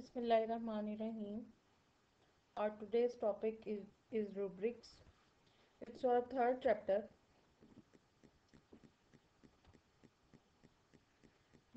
Bismillahirrahmanirrahim. Our today's topic is rubrics. It's our third chapter.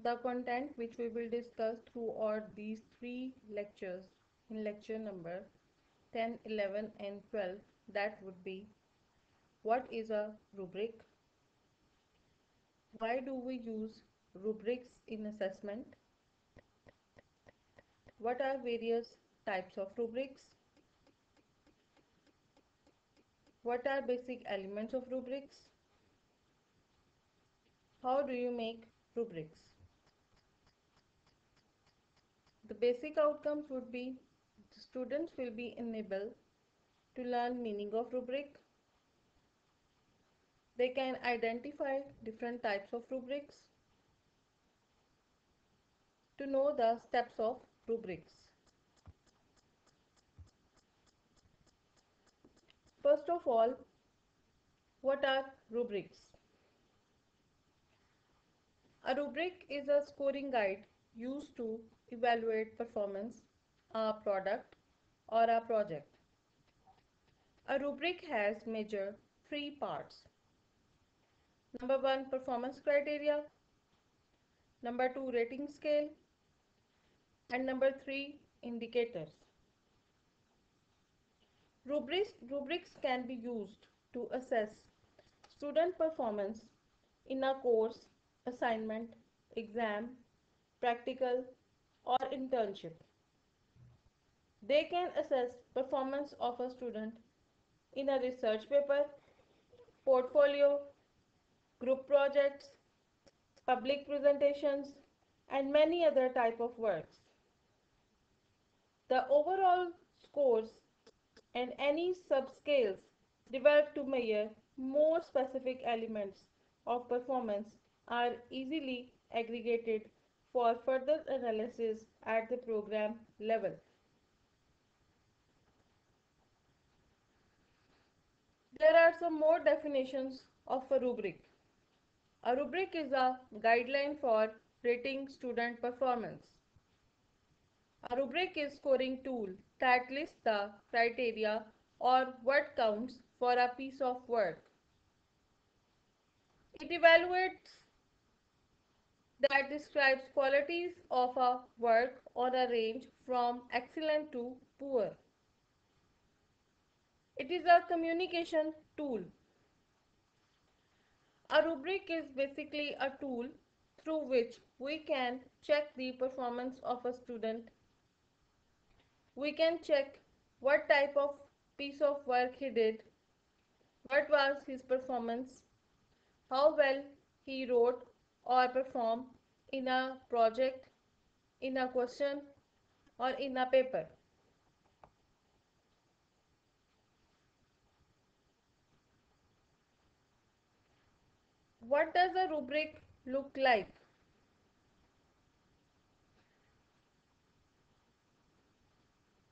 The content which we will discuss throughout these three lectures in lecture number 10, 11 and 12, that would be: what is a rubric? Why do we use rubrics in assessment? What are various types of rubrics? What are basic elements of rubrics? How do you make rubrics? The basic outcomes would be the students will be enabled to learn meaning of rubric. They can identify different types of rubrics, to know the steps of rubrics. First of all, what are rubrics? A rubric is a scoring guide used to evaluate performance, a product or a project. A rubric has major three parts. Number 1, performance criteria. Number 2, rating scale. And number 3, indicators. Rubrics can be used to assess student performance in a course, assignment, exam, practical, or internship. They can assess performance of a student in a research paper, portfolio, group projects, public presentations, and many other type of works. The overall scores and any subscales developed to measure more specific elements of performance are easily aggregated for further analysis at the program level. There are some more definitions of a rubric. A rubric is a guideline for rating student performance. A rubric is scoring tool that lists the criteria or what counts for a piece of work. It evaluates that describes qualities of a work on a range from excellent to poor. It is a communication tool. A rubric is basically a tool through which we can check the performance of a student. We can check what type of piece of work he did, what was his performance, how well he wrote or performed in a project, in a question, or in a paper. What does a rubric look like?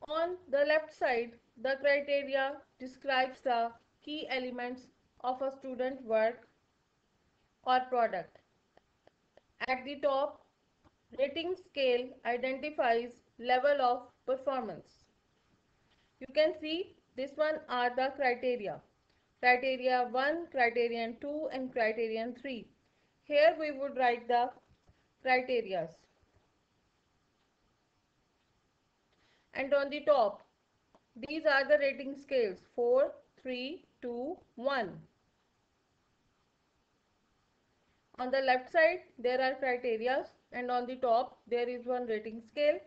On the left side, the criteria describes the key elements of a student work or product. At the top, rating scale identifies level of performance. You can see this one are the criteria. Criteria 1, criterion 2 and criterion 3. Here we would write the criterias. And on the top, these are the rating scales: 4, 3, 2, 1. On the left side, there are criteria, and on the top, there is one rating scale.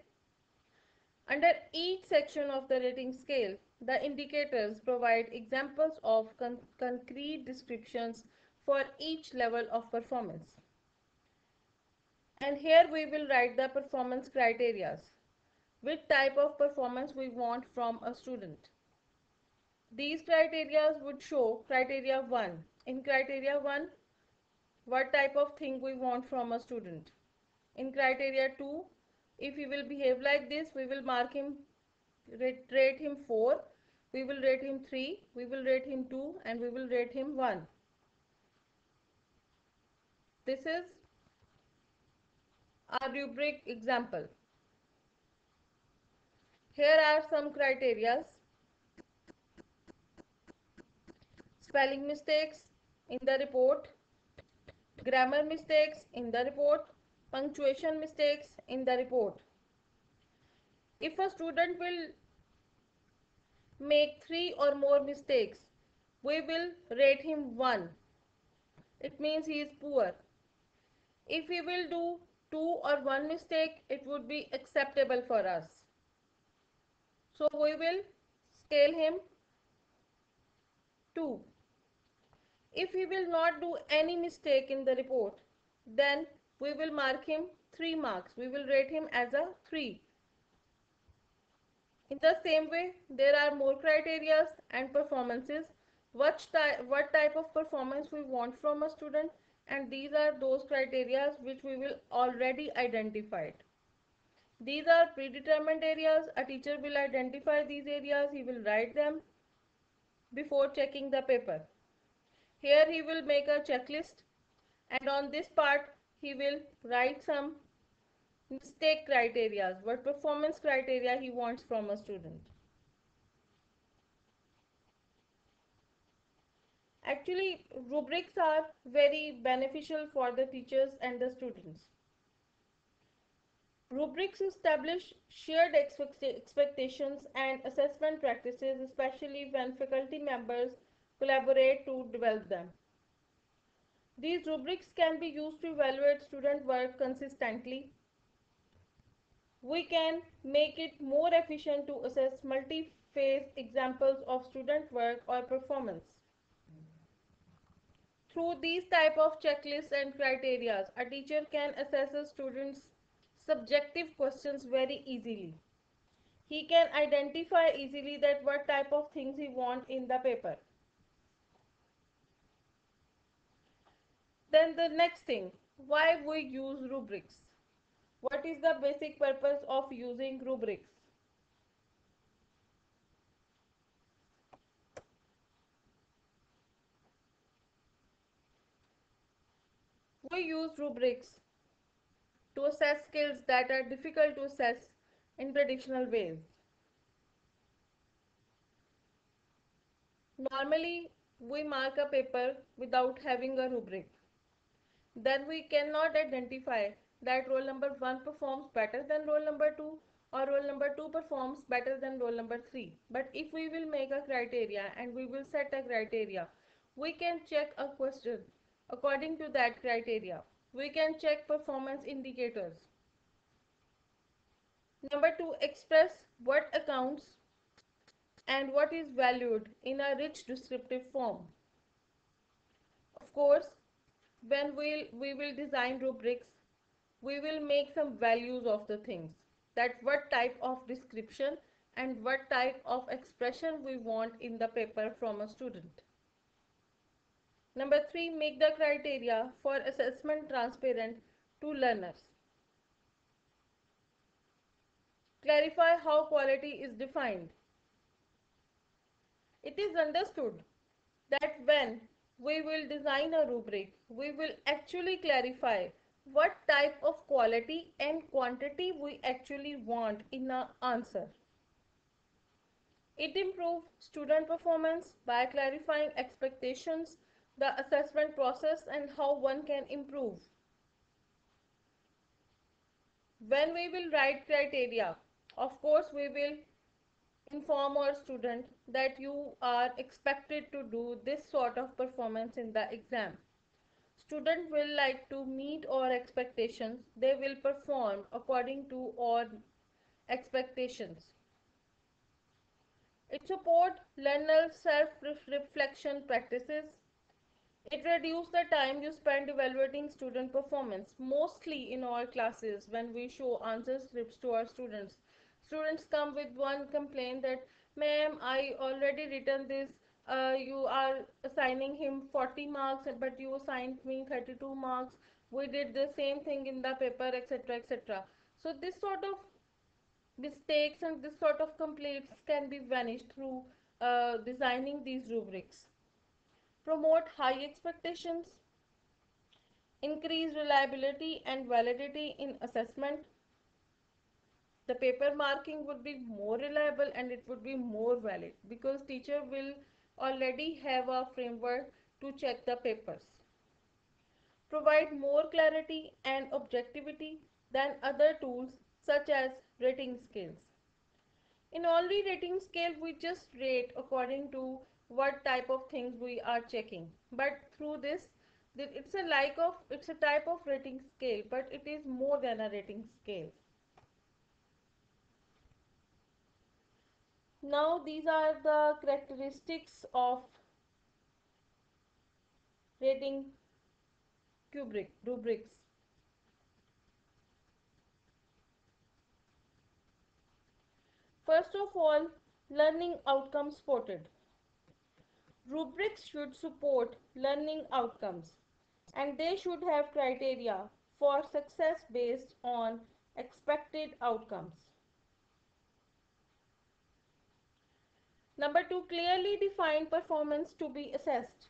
Under each section of the rating scale, the indicators provide examples of concrete descriptions for each level of performance. And here we will write the performance criteria. Which type of performance we want from a student. These criteria would show criteria 1. In criteria 1, what type of thing we want from a student. In criteria 2, if he will behave like this, we will mark him, rate him 4, we will rate him 3, we will rate him 2, and we will rate him 1. This is a rubric example. Here are some criteria: spelling mistakes in the report, grammar mistakes in the report, punctuation mistakes in the report. If a student will make 3 or more mistakes, we will rate him 1. It means he is poor. If he will do 2 or 1 mistake, it would be acceptable for us. So we will scale him 2. If he will not do any mistake in the report, then we will mark him 3 marks. We will rate him as a 3. In the same way, there are more criteria and performances. What type of performance we want from a student, and these are those criteria which we will already identified. These are predetermined areas. A teacher will identify these areas. He will write them before checking the paper. Here he will make a checklist, and on this part he will write some mistake criteria, what performance criteria he wants from a student. Actually, rubrics are very beneficial for the teachers and the students. Rubrics establish shared expectations and assessment practices, especially when faculty members collaborate to develop them. These rubrics can be used to evaluate student work consistently. We can make it more efficient to assess multi-phase examples of student work or performance. Through these type of checklists and criteria, a teacher can assess a student's subjective questions very easily. He can identify easily that what type of things he wants in the paper. Then the next thing, why we use rubrics? What is the basic purpose of using rubrics? We use rubrics to assess skills that are difficult to assess in traditional ways. Normally, we mark a paper without having a rubric. Then we cannot identify that roll number 1 performs better than roll number 2, or roll number 2 performs better than roll number 3. But if we will make a criteria and we will set a criteria, we can check a question according to that criteria. We can check performance indicators. Number 2, express what accounts and what is valued in a rich descriptive form. Of course, when we will design rubrics, we will make some values of the things, that what type of description and what type of expression we want in the paper from a student. Number 3, make the criteria for assessment transparent to learners. Clarify how quality is defined. It is understood that when we will design a rubric, we will actually clarify what type of quality and quantity we actually want in an answer. It improves student performance by clarifying expectations, the assessment process, and how one can improve. When we will write criteria, of course, we will inform our student that you are expected to do this sort of performance in the exam. Student will like to meet our expectations. They will perform according to our expectations. It supports learner self-reflection practices. It reduces the time you spend evaluating student performance. Mostly in our classes, when we show answer scripts to our students, students come with one complaint that, ma'am, I already written this. You are assigning him 40 marks, but you assigned me 32 marks. We did the same thing in the paper, etc., etc. So this sort of mistakes and this sort of complaints can be vanished through designing these rubrics. Promote high expectations, increase reliability and validity in assessment, The paper marking would be more reliable and it would be more valid because teacher will already have a framework to check the papers. Provide more clarity and objectivity than other tools such as rating scales. In only rating scale, we just rate according to what type of things we are checking. But through this, it's a type of rating scale, but it is more than a rating scale. Now these are the characteristics of rating rubrics. First of all, learning outcomes spotted. Rubrics should support learning outcomes and they should have criteria for success based on expected outcomes. Number two, clearly define performance to be assessed.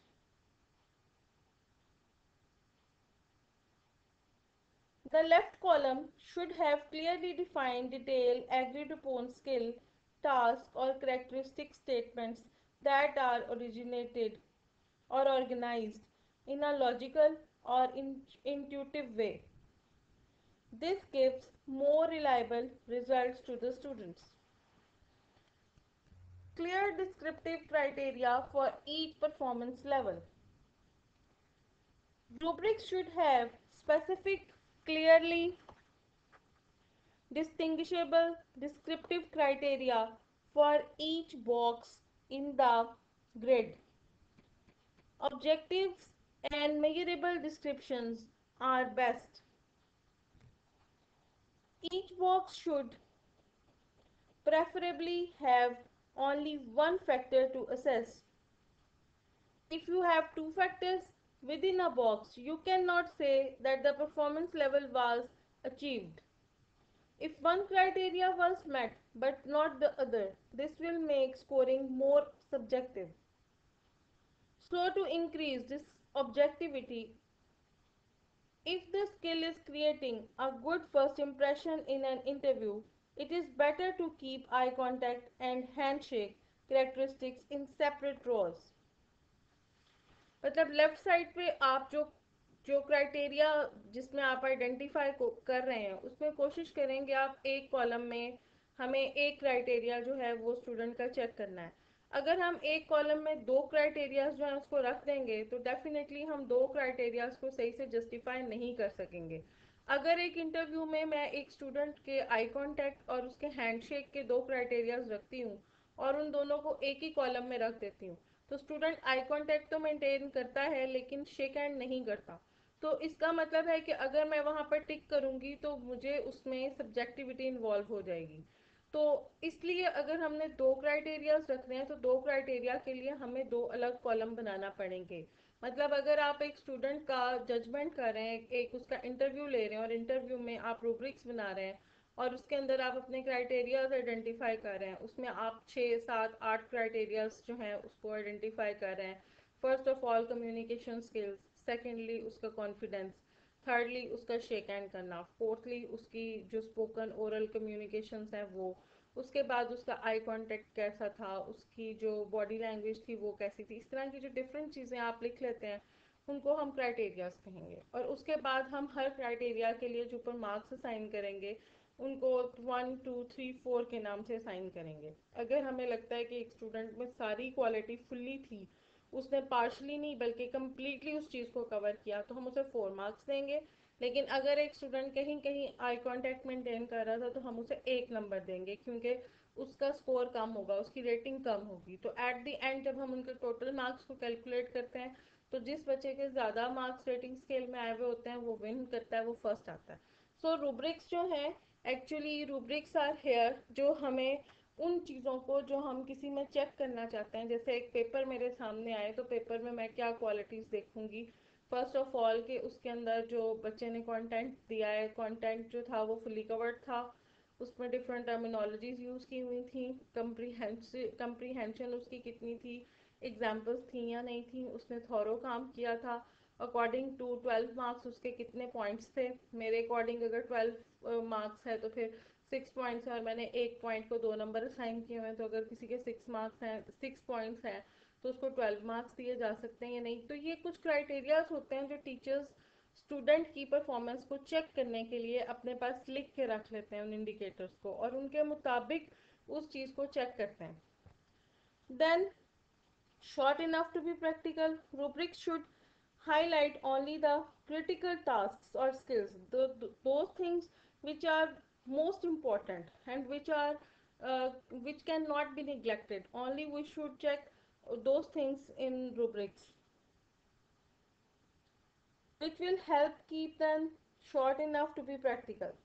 The left column should have clearly defined, detailed, agreed upon skill, task, or characteristic statements that are originated or organized in a logical or intuitive way. This gives more reliable results to the students. Clear descriptive criteria for each performance level. Rubrics should have specific, clearly distinguishable descriptive criteria for each box in the grid. Objectives and measurable descriptions are best. Each box should preferably have only one factor to assess. If you have two factors within a box, you cannot say that the performance level was achieved. If one criteria was met but not the other, this will make scoring more subjective. So to increase this objectivity, if the skill is creating a good first impression in an interview, it is better to keep eye contact and handshake characteristics in separate rows. मतलब left side पे आप जो जो criteria जिसमें आप identify कर रहे हैं उसमें कोशिश करेंगे आप एक कॉलम में हमें एक क्राइटेरिया जो है वो स्टूडेंट का चेक करना है. अगर हम एक कॉलम में दो क्राइटेरियाज जो है उसको रख देंगे तो डेफिनेटली हम दो क्राइटेरियाज को सही से जस्टिफाई नहीं कर सकेंगे. अगर एक इंटरव्यू में मैं एक स्टूडेंट के आई कांटेक्ट और उसके हैंडशेक के दो क्राइटेरियाज रखती हूँ और उन दोनों को एक ही कॉलम में रख देती हूँ तो स्टूडेंट आई कांटेक्ट तो मेंटेन करता है लेकिन शेक हैंड नहीं करता. तो इसका मतलब है कि अगर मैं वहाँ पर टिक करूँगी तो मुझे उसमें सब्जेक्टिविटी इन्वॉल्व हो जाएगी. तो इसलिए अगर हमने दो क्राइटेरियाज रखने हैं तो दो क्राइटेरिया के लिए हमें दो अलग कॉलम बनाना पड़ेंगे. मतलब अगर आप एक स्टूडेंट का जजमेंट कर रहे हैं, एक उसका इंटरव्यू ले रहे हैं और इंटरव्यू में आप रूब्रिक्स बना रहे हैं और उसके अंदर आप अपने क्राइटेरियाज आइडेंटिफाई कर रहे हैं, उसमें आप 6 7 8 क्राइटेरियाज जो हैं उसको आइडेंटिफाई कर रहे हैं. First of all communication skills, secondly उसका कॉन्फिडेंस, थर्डली उसका शेक हैंड करना, फोर्थली उसकी जो स्पोकन ओरल कम्युनिकेशंस हैं वो, उसके बाद उसका आई कांटेक्ट कैसा था, उसकी जो बॉडी लैंग्वेज थी वो कैसी थी. इस तरह की जो डिफरेंट चीज़ें आप लिख लेते हैं उनको हम क्राइटेरियाज कहेंगे और उसके बाद हम हर क्राइटेरिया के लिए जो ऊपर मार्क्स असाइन करेंगे उनको 1 2 3 4 के नाम से असाइन करेंगे. अगर हमें लगता है कि एक स्टूडेंट में सारी क्वालिटी फुल्ली थी, उसने पार्शली नहीं बल्कि कम्प्लीटली उस चीज़ को कवर किया तो हम उसे 4 मार्क्स देंगे. लेकिन अगर एक स्टूडेंट कहीं कहीं आई कांटेक्ट मेंटेन कर रहा था तो हम उसे 1 नंबर देंगे क्योंकि उसका स्कोर कम होगा, उसकी रेटिंग कम होगी. तो एट द एंड जब हम उनके टोटल मार्क्स को कैलकुलेट करते हैं तो जिस बच्चे के ज़्यादा मार्क्स रेटिंग स्केल में आए हुए होते हैं वो विन करता है, वो फर्स्ट आता है. सो रूब्रिक्स जो है, एक्चुअली रूब्रिक्स आर हेयर जो हमें उन चीज़ों को जो हम किसी में चेक करना चाहते हैं, जैसे एक पेपर मेरे सामने आए तो पेपर में मैं क्या क्वालिटीज़ देखूंगी. फर्स्ट ऑफ ऑल के उसके अंदर जो बच्चे ने कंटेंट दिया है, कंटेंट जो था वो फुली कवर्ड था, उसमें डिफरेंट टर्मिनोलॉजीज यूज़ की हुई थी, कंप्रीहेंशन उसकी कितनी थी, एग्जाम्पल्स थी या नहीं थी, उसने थॉरो काम किया था, अकॉर्डिंग टू 12 मार्क्स उसके कितने पॉइंट्स थे. मेरे अकॉर्डिंग अगर 12 मार्क्स है तो फिर 6 पॉइंट्स हैं और मैंने एक पॉइंट को 2 नंबर असाइन किए हुए हैं, तो अगर किसी के 6 मार्क्स हैं, 6 पॉइंट्स हैं, तो उसको 12 मार्क्स दिए जा सकते हैं या नहीं। तो ये कुछ क्राइटेरियाज होते हैं जो टीचर्स स्टूडेंट की परफॉर्मेंस को चेक करने के लिए अपने पास लिख के रख लेते हैं उन इंडिकेटर्स को, और उनके मुताबिक उस चीज़ को चेक करते हैं। Then short enough to be practical, rubrics should highlight only the critical tasks or skills, those things which are most important and which cannot be neglected. Only we should check those things in rubrics, which will help keep them short enough to be practical.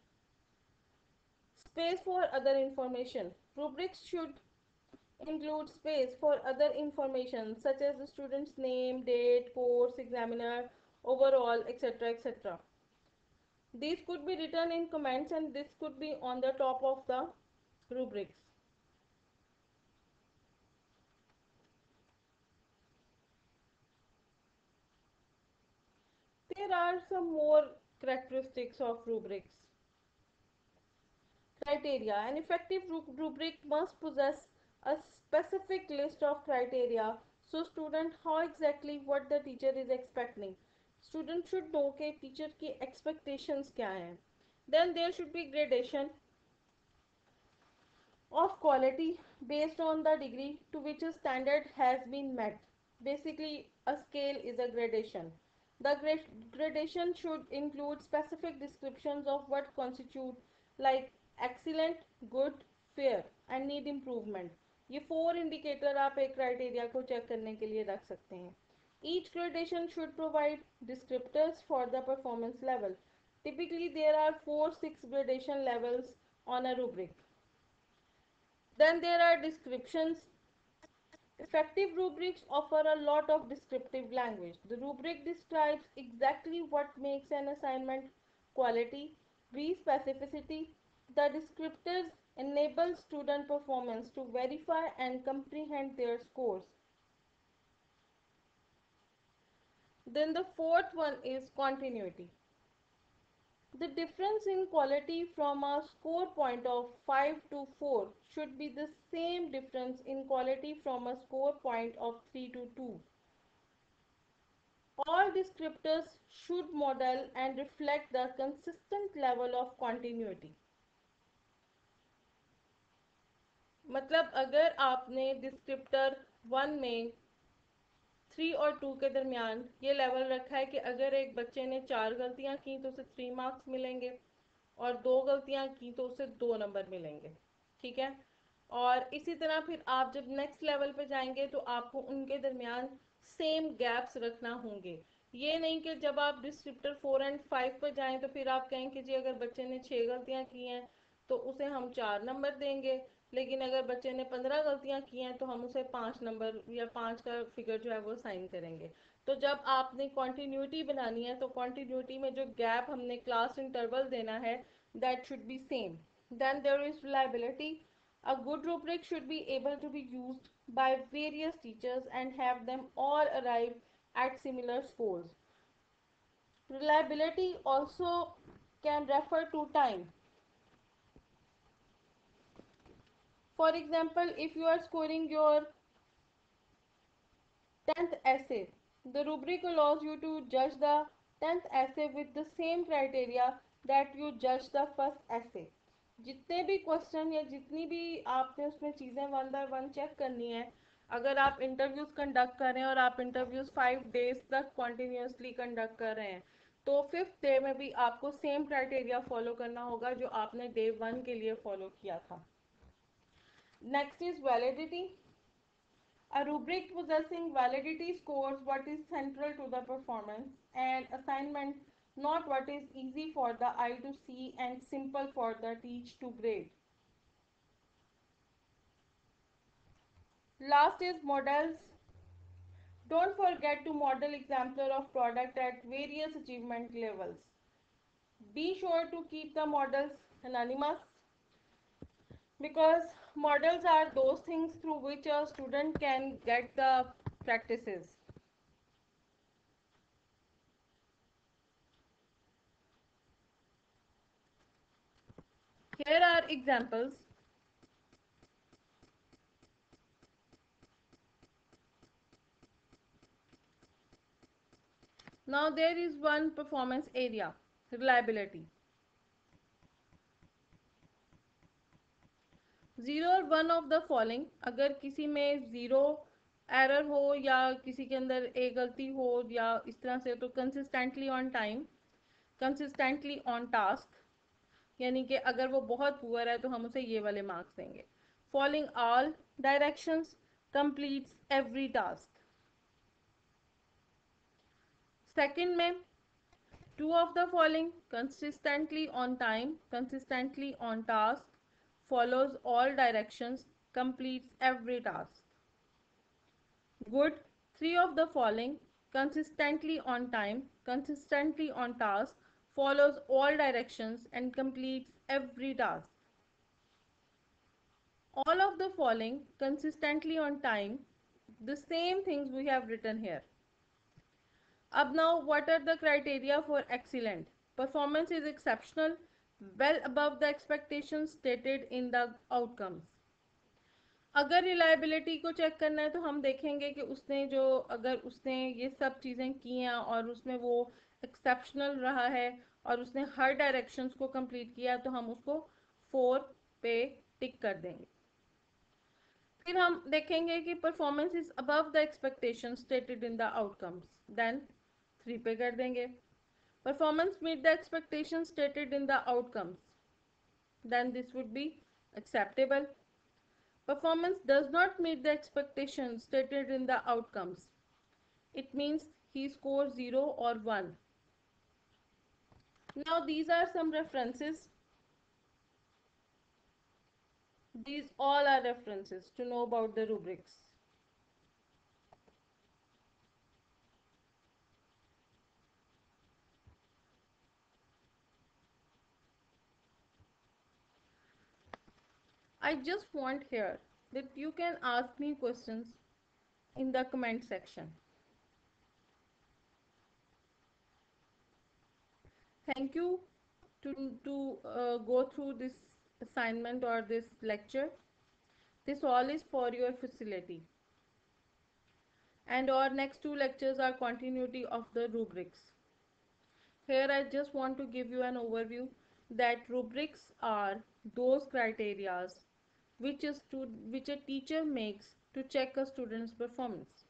Space for other information. Rubrics should include space for other information such as the student's name, date, course, examiner, overall, etc. etc. These could be written in comments and this could be on the top of the rubrics. There are some more characteristics of rubrics. Criteria. An effective rubric must possess a specific list of criteria so student how exactly what the teacher is expecting. Student should know कि teacher की expectations क्या हैं. Then there should be gradation of quality based on the degree to which a standard has been met. Basically, a scale is a gradation. The gradation should include specific descriptions of what constitute like excellent, good, fair and need improvement. ये 4 indicator आप एक criteria को check करने के लिए रख सकते हैं. Each gradation should provide descriptors for the performance level. Typically, there are 4-6 gradation levels on a rubric. Then there are descriptions. Effective rubrics offer a lot of descriptive language. The rubric describes exactly what makes an assignment quality, specificity. The descriptors enable student performance to verify and comprehend their scores. Then the fourth one is continuity. The difference in quality from a score point of 5 to 4 should be the same difference in quality from a score point of 3 to 2. All descriptors should model and reflect the consistent level of continuity. मतलब अगर आपने descriptor 1 में 3 और 2 के दरमियान ये level रखा है कि अगर एक बच्चे ने 4 गलतियां की तो उसे 3 मार्क्स मिलेंगे और 2 गलतियां की तो उसे 2 नंबर मिलेंगे, ठीक है। और इसी तरह फिर आप जब नेक्स्ट लेवल पे जाएंगे तो आपको उनके दरमियान सेम गैप्स रखना होंगे। ये नहीं कि जब आप डिस्क्रिप्टर 4 एंड 5 पर जाएं तो फिर आप कहें कि जी अगर बच्चे ने 6 गलतियां की हैं तो उसे हम 4 नंबर देंगे, लेकिन अगर बच्चे ने 15 गलतियां की हैं तो हम उसे 5 नंबर या 5 का फिगर जो है वो साइन करेंगे। तो जब आपने कॉन्टिन्यूटी बनानी है तो कॉन्टिन्यूटी में जो गैप हमने क्लास इंटरवल देना है that should be same. Then there is reliability. A good rubric should be able to be used by various teachers and have them all arrive at similar scores. Reliability also can refer to time. For example, if you are scoring your 10th essay, the rubric allows you to judge the 10th essay with the same criteria that you judge the first essay. जितने भी question या जितनी भी आपने उसमें चीज़ें 1 bye 1 check करनी है, अगर आप इंटरव्यूज कंडक्ट कर रहे हैं और आप इंटरव्यूज 5 डेज तक कॉन्टिन्यूसली कंडक्ट कर रहे हैं तो 5th डे में भी आपको सेम क्राइटेरिया फॉलो करना होगा जो आपने डे 1 के लिए फॉलो किया था। Next is validity. A rubric possessing validity scores what is central to the performance and assignment, not what is easy for the eye to see and simple for the teach to grade. Last is models. Don't forget to model exemplar of product at various achievement levels. Be sure to keep the models anonymous because models are those things through which a student can get the practices. Here are examples. Now there is one performance area, reliability. 0 और 1 of the following, अगर किसी में 0 error हो या किसी के अंदर एक गलती हो या इस तरह से, तो consistently on time, consistently on task, यानी कि अगर वो बहुत पुअर है तो हम उसे ये वाले मार्क्स देंगे. Following all directions, completes every task. Second में, two of the following, consistently on time, consistently on task, follows all directions, completes every task. Good, three of the following, consistently on time, consistently on task, follows all directions and completes every task. All of the following, consistently on time, the same things we have written here. Ab now, what are the criteria for excellent? Performance is exceptional, well above the expectations stated in the outcomes. अगर reliability को check करना है तो हम देखेंगे कि उसने जो, अगर उसने ये सब चीज़ें की हैं और उसमें वो एक्सेप्शनल रहा है और उसने हर डायरेक्शंस को कंप्लीट किया, तो हम उसको 4 पे टिक कर देंगे. फिर हम देखेंगे कि performance is above the expectation stated in the outcomes, then 3 पे कर देंगे. Performance meet the expectation stated in the outcomes, then this would be acceptable. Performance does not meet the expectations stated in the outcomes. It means he scores 0 or 1. Now these are some references. These all are references to know about the rubrics. I just want here that you can ask me questions in the comment section. Thank you to go through this assignment or this lecture. This all is for your facility. And our next 2 lectures are continuity of the rubrics. Here I just want to give you an overview that rubrics are those criterias which a teacher makes to check a student's performance.